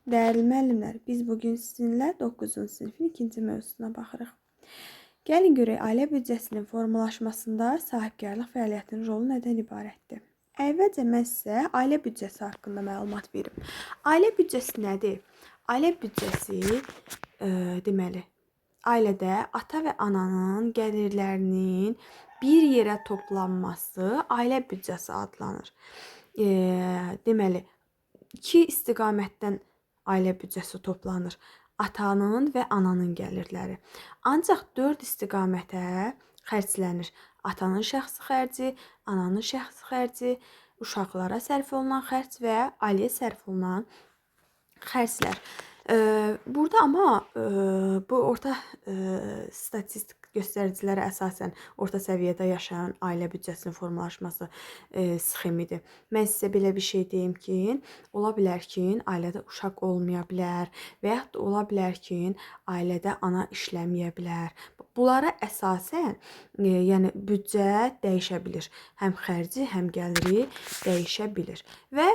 Değerli müəllimlər, biz bugün sizinlə 9-cu sinifin ikinci mövzusuna baxırıq. Gəlin görək, ailə büdcəsinin formalaşmasında sahibkarlıq fəaliyyətinin rolu nədən ibarətdir? Əvvəlcə mən sizə ailə büdcəsi haqqında məlumat verim. Ailə büdcəsi nədir? Ailə büdcəsi deməli, ailədə ata və ananın gəlirlərinin bir yerə toplanması ailə büdcəsi adlanır. Deməli, iki istiqamətdən ailə büdcəsi toplanır. Atanın və ananın gəlirləri. Ancaq 4 istiqamətə xərclənir. Atanın şəxsi xərci, ananın şəxsi xərci, uşaqlara sərf olunan xərc və ailəyə sərf olunan xərclər. Burada amma bu orta statistik göstəricilərə əsasən orta səviyyədə yaşayan ailə büdcəsinin formalaşması sxemidir. Mən sizə belə bir şey deyim ki, ola bilər ki, ailədə uşaq olmaya bilər və yaxud da ola bilər ki, ailədə ana işləməyə bilər. Bunlara əsasən, yəni büdcə dəyişə bilir. Həm xərci, həm gəliri dəyişə bilir. Və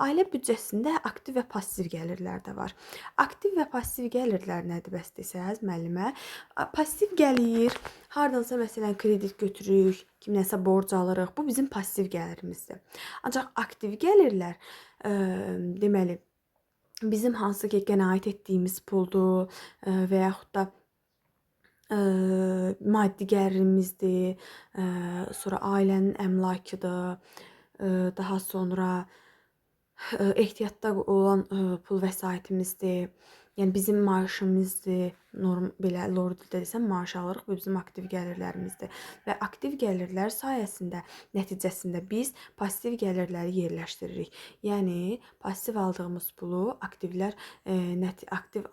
ailə büdcəsində aktiv və passiv gəlirlər də var. Aktiv və passiv gəlirlər nədir bəs desəz müəllimə? Passiv gəlir, hardansa məsələn kredit götürürük, kimdənsə borc alırıq. Bu bizim passiv gəlirimizdir. Ancaq aktiv gəlirlər, deməli, bizim hansı ki qənaət etdiyimiz puldur və yaxud da maddi gəlirimizdir, sonra ailənin əmlakıdır, daha sonra ehtiyatda olan pul vəsaitimizdir. Yəni bizim maaşımızdır. Belə lor dildə desəm maaş alırıq. Bu bizim aktiv gəlirlərimizdir. Və aktiv gəlirlər sayəsində, nəticəsində biz passiv gəlirləri yerləşdiririk. Yəni passiv aldığımız pulu aktiv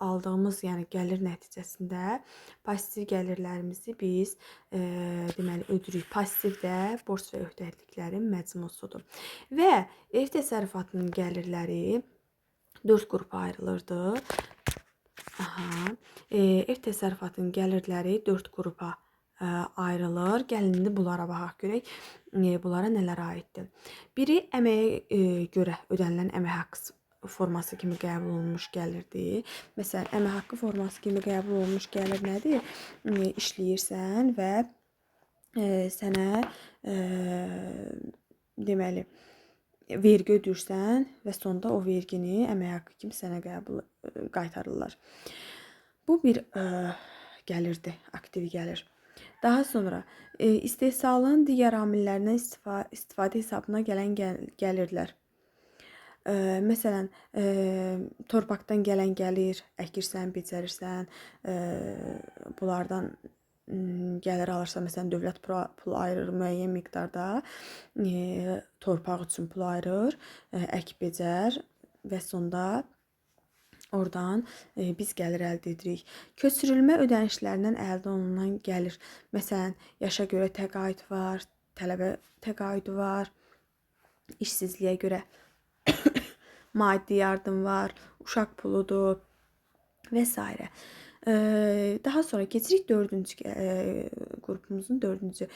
aldığımız, yəni gəlir nəticəsində passiv gəlirlərimizi biz deməli ödürük. Passiv də borc və öhdəliklərin məcmusudur. Və ev təsərrüfatının gəlirləri 4 qrupa ayrılırdı. Ev təsərrüfatının gəlirləri 4 qrupa ayrılır. Gəlin indi bunlara baxaq görək. Bunlara nələr aiddir? Biri əməyə görə ödənilən əmək haqqı forması kimi qəbul olunmuş gəlirdir. Məsələn, əmək haqqı forması kimi qəbul olunmuş gəlir nədir? İşləyirsən və sənə deməli vergi ödürsən və sonda o vergini əmək haqqı kimi sənə qaytarırlar. Bu bir gəlirdir, aktiv gəlir. Daha sonra istehsalın digər amillərindən istifadə hesabına gələn gəlirlər. Məsələn, torpaqdan gələn gəlir, əkirsən, becərirsən, bunlardan gəlir alırsa, məsələn, dövlət pul ayırır müəyyən miqdarda, torpaq üçün pul ayırır, ək becər və sonda oradan biz gəlir əldə edirik. Köçürülmə ödənişlərindən əldə olunan gəlir. Məsələn, yaşa görə təqaüd var, tələbə təqaüdü var, işsizliyə görə maddi yardım var, uşaq puludur və s. Daha sonra keçirik 4-cü qrupumuzun 4-cü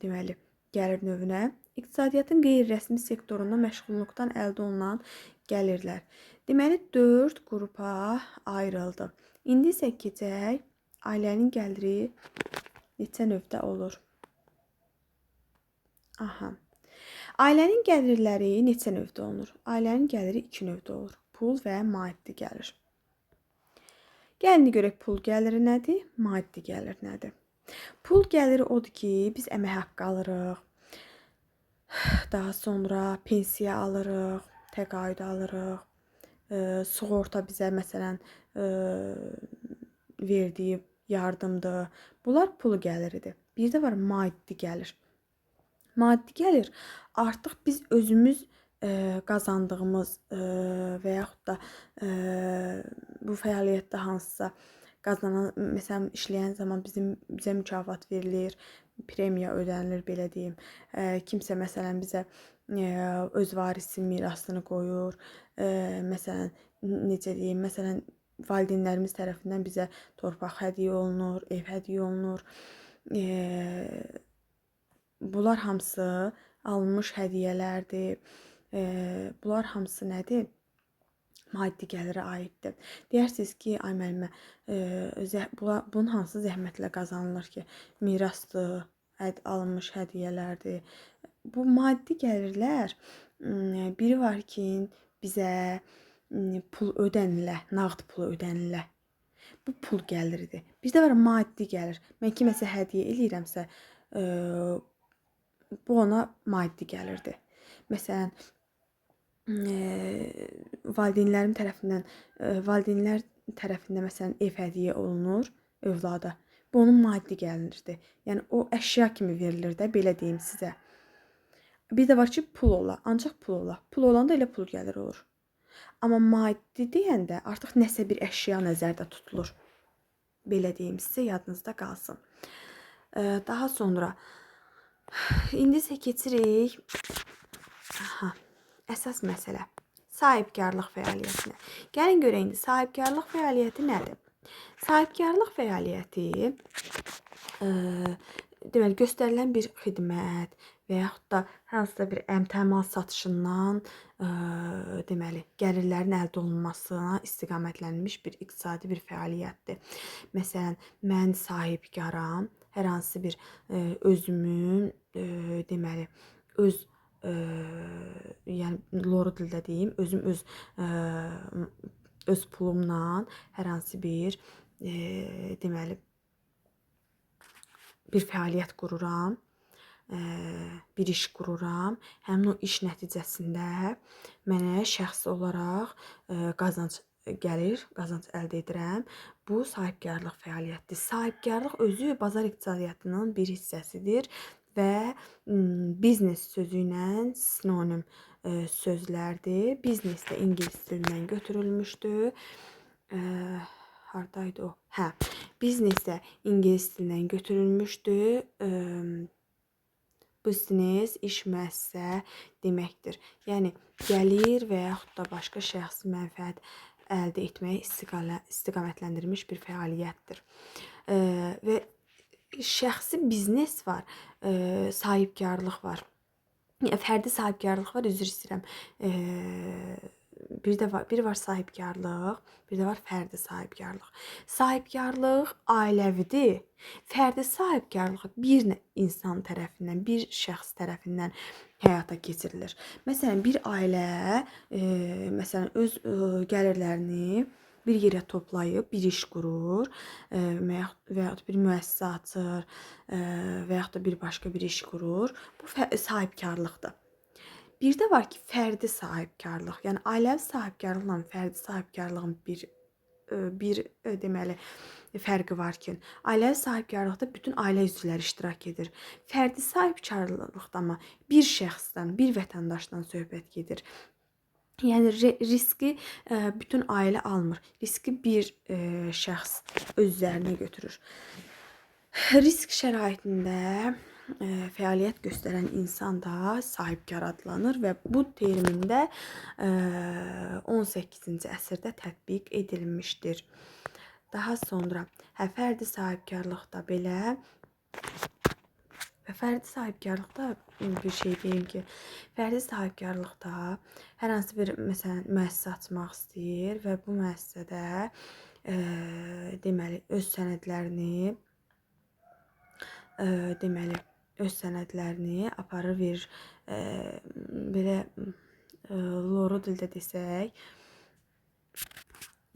deməli gəlir növünə. İqtisadiyyatın qeyri-rəsmi sektorunda məşğulluqdan əldə olunan gəlirlər. Deməli 4 qrupa ayrıldı. İndi isə keçək ailənin gəliri neçə növdə olur? Ailənin gəlirləri neçə növdə olur? Ailənin gəliri 2 növdə olur. Pul və maddi gəlir. Gəlin görək pul gəliri nədir? Maddi gəlir nədir? Pul gəliri odur ki, biz əmək haqqı alırıq. Daha sonra pensiya alırıq, təqaüd alırıq. Sığorta bizə məsələn verdiyi yardımdır. Bunlar pul gəliridir. Bir də var maddi gəlir. Maddi gəlir artıq biz özümüz qazandığımız və yaxud da bu fəaliyyətdə hansısa qazanan, məsələn, işləyən zaman bizə mükafat verilir, premiya ödənilir, belə deyim. Kimsə məsələn bizə öz varisi mirasını qoyur. Məsələn, necə deyim, məsələn, valideynlərimiz tərəfindən bizə torpaq hədiyyə olunur, ev hədiyyə olunur. Bunlar hamısı alınmış hədiyyələrdir. Bunlar hamısı nədir? maddi gəlirə aiddir. Deyirsiniz ki, ay müəllimə, bunun hansı zəhmətlə qazanılır ki, mirasdır, alınmış hədiyyələrdir. Bu maddi gəlirlər biri var ki, bizə pul ödənilə, nağd pul ödənilə. Bu pul gəliridir. Bizdə var maddi gəlir. Mən kiməsə hədiyyə eləyirəmsə, bu ona maddi gəlirdir. Məsələn, valideynlər tərəfindən məsələn ev hədiyyə olunur övlada. Bu onun maddi gəliridir. Yəni o əşya kimi verilir də, belə deyim sizə. Bir də var ki, pul ola, ancaq pul ola. Pul olanda elə pul gəlir olur. Amma maddi deyəndə artıq nəsə bir əşya nəzərdə tutulur. Belə deyim sizə, yadınızda qalsın. Daha sonra indi isə keçirik əsas məsələ sahibkarlıq fəaliyyətinə. Gəlin görək indi sahibkarlıq fəaliyyəti nədir? Sahibkarlıq fəaliyyəti deməli göstərilən bir xidmət və yaxud da hansısa bir əmtəmal satışından deməli gəlirlərin əldə olunmasına istiqamətlənmiş bir iqtisadi bir fəaliyyətdir. Məsələn, mən sahibkaram, hər hansı bir özümün deməli öz yəni loru dildə deyim, özüm öz pulumla hər hansı bir deməli bir fəaliyyət qururam, bir iş qururam. Həmin o iş nəticəsində mənə şəxsi olaraq qazanc gəlir, qazanc əldə edirəm. Bu sahibkarlıq fəaliyyətidir. Sahibkarlıq özü bazar iqtisadiyyatının bir hissəsidir və biznes sözü ilə sinonim sözlərdir. Biznes də ingilis dilindən götürülmüşdür. Hardaydı o? Hə, biznes də ingilis dilindən götürülmüşdür. Biznes, iş, müəssisə deməkdir. Yəni gəlir və yaxud da başqa şəxsi mənfəət əldə etməyə istiqamətləndirilmiş bir fəaliyyətdir. Və şəxsi biznes var, sahibkarlıq var. Fərdi sahibkarlıq var, üzr istəyirəm. Biri var sahibkarlıq, bir də var fərdi sahibkarlıq. Sahibkarlıq ailəvidir. Fərdi sahibkarlıq bir insan tərəfindən, bir şəxs tərəfindən həyata keçirilir. Məsələn, bir ailə məsələn öz gəlirlərini bir yerə toplayıb bir iş qurur və yaxud bir müəssisə açır və yaxud da bir başqa bir iş qurur. Bu sahibkarlıqdır. Bir də var ki, fərdi sahibkarlıq. Yəni ailəvi sahibkarlıqla fərdi sahibkarlığın bir deməli fərqi var ki, ailəvi sahibkarlıqda bütün ailə üzvləri iştirak edir. Fərdi sahibkarlıqda amma bir şəxsdən, bir vətəndaşdan söhbət gedir. Yəni riski bütün ailə almır. Riski bir şəxs öz üzərinə götürür. Risk şəraitində fəaliyyət göstərən insan da sahibkar adlanır və bu termində 18-ci əsrdə tətbiq edilmişdir. Daha sonra fərdi sahibkarlıqda belə və fərdi sahibkarlıqda bir şey deyim ki, fərdi sahibkarlıqda hər hansı bir məsələn müəssisə açmaq istəyir və bu müəssisədə deməli öz sənədlərini aparır, verir belə loru dildə desək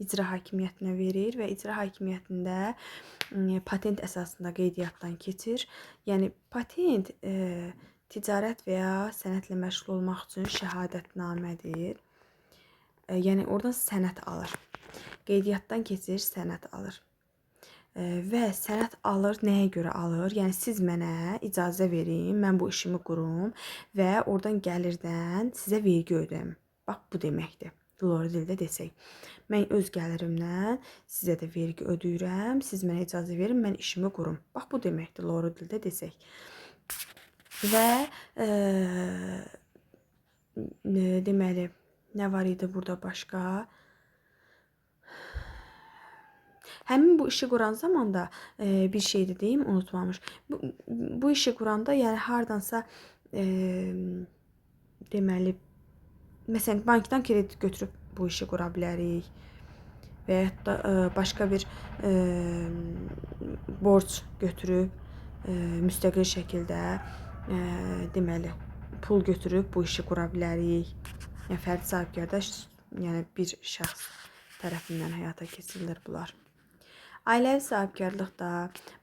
icra hakimiyyətinə verir və icra hakimiyyətində patent əsasında qeydiyyatdan keçir. Yəni patent ticarət və ya sənətlə məşğul olmaq üçün şəhadətnamədir. Yəni oradan sənət alır. Qeydiyyatdan keçir, sənət alır. Və sənət alır, nəyə görə alır? Yəni siz mənə icazə verin, mən bu işimi qurum və oradan gəlirdən sizə vergi ödəyim. Bax, bu deməkdir. Loru dildə desək. Mən öz gəlirimdən sizə də vergi ödəyirəm, siz mənə icazə verin, mən işimi qurum. Bax, bu deməkdir, loru dildə desək. Və deməli, nə var idi burada başqa? Həmin bu işi quran zamanda bir şey də deyim, unutmamış. Bu işi quranda, yəni hardansa deməli, məsələn, bankdan kredit götürüb bu işi qura bilərik və ya da başqa bir borc götürüb müstəqil şəkildə deməli pul götürüb bu işi qura bilərik. Yəni fərdi sahibkarda yəni bir şəxs tərəfindən həyata keçirilir bunlar. Ailəvi sahibkarlıqda,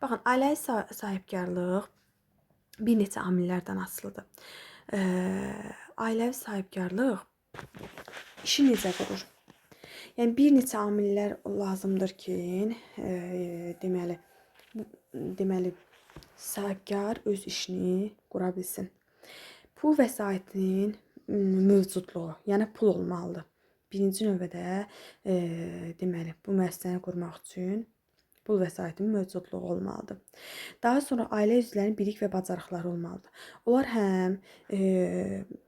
baxın, ailəvi sahibkarlıq bir neçə amillərdən asılıdır. Ailəvi sahibkarlıq işi necə qurur? Yəni bir neçə amillər lazımdır ki, deməli sahibkar öz işini qura bilsin. Pul vəsaitinin mövcudluğu, yəni pul olmalıdır. Birinci növbədə deməli bu müəssisəni qurmaq üçün pul vəsaitinin mövcudluğu olmalıdır. Daha sonra ailə üzvlərinin bilik və bacarıqları olmalıdır. Onlar həm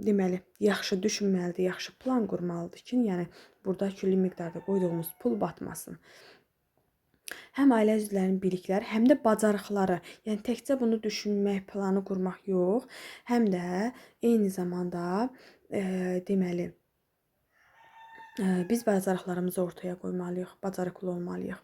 deməli yaxşı düşünməlidir, yaxşı plan qurmalıdır ki, yəni burada külli miqdarda qoyduğumuz pul batmasın. Həm ailə üzvlərinin bilikləri, həm də bacarıqları, yəni təkcə bunu düşünmək, planı qurmaq yox, həm də eyni zamanda deməli biz bacarıqlarımızı ortaya qoymalıyıq, bacarıqlı olmalıyıq.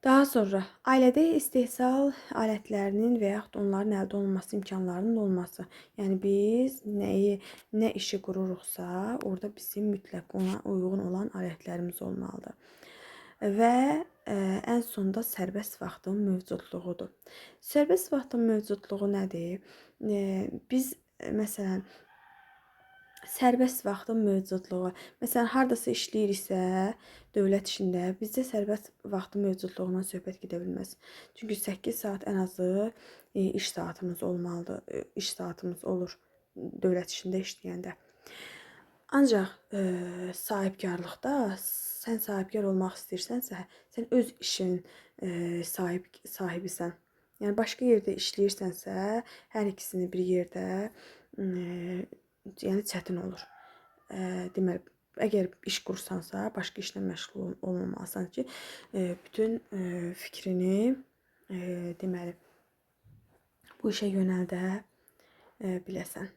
Daha sonra ailədə istehsal alətlərinin və yaxud onların əldə olunması imkanlarının olması. Yəni biz nə işi qururuqsa, orada bizim mütləq ona uyğun olan alətlərimiz olmalıdır. Və ən sonda sərbəst vaxtın mövcudluğudur. Sərbəst vaxtın mövcudluğu nədir? Biz məsələn sərbəst vaxtın mövcudluğu. Məsələn, hardasa işləyiriksə, dövlət işində bizdə sərbəst vaxtın mövcudluğundan söhbət gedə bilməz. Çünki 8 saat ən azı iş saatımız olmalıdır. İş saatımız olur dövlət işində işləyəndə. Ancaq sahibkarlıqda sən sahibkar olmaq istəyirsənsə, sən öz işin sahibisən. Yəni başqa yerdə işləyirsənsə, hər ikisini bir yerdə yəni çətin olur. Deməli, əgər iş qursansa, başqa işlə məşğul olmamalısan ki, bütün fikrini deməli bu işə yönəldə biləsən.